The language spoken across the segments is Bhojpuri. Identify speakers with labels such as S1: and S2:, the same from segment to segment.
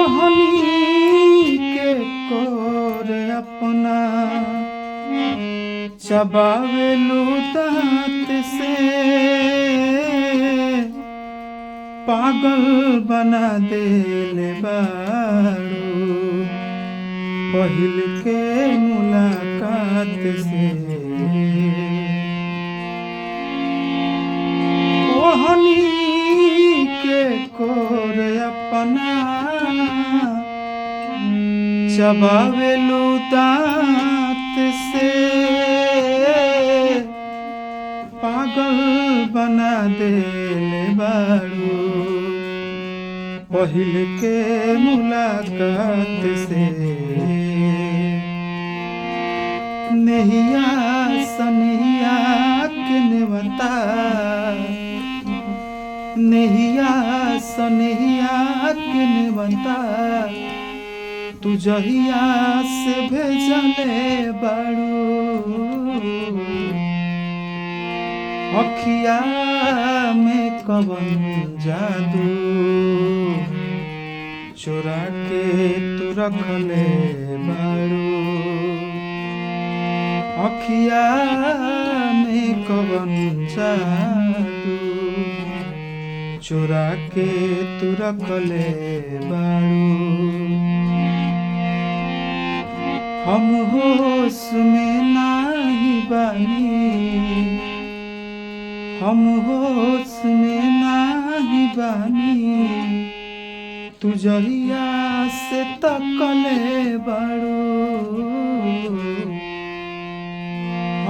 S1: ओहनी के कोरे अपना चबावेलू दांत से पागल बना देले बारू पहिल के मुलाकात से। ओहनी के कोर अपना चबावेलू दांत से पागल बना देले बारू पहिल के मुलाकात से। नहिया सनिया के नेवता नहिया सनिया के नेवता तू जहिया से भेजले बारू अखिया में कवन जादू चोरा के तू रखले बारू अखिया में कवन जादू चोरा के तू रखले बारू। हम होश में नाही बानी हम होश में नाही बानी तू जहिया से तकले बारू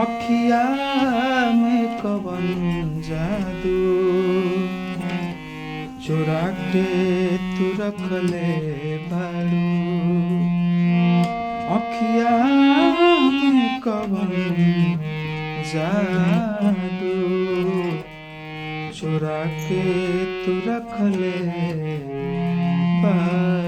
S1: अखिया में कवन जादू चोरा के तू रखले बारू अखिया में कवन जादू चोरा के तू रखले बारू।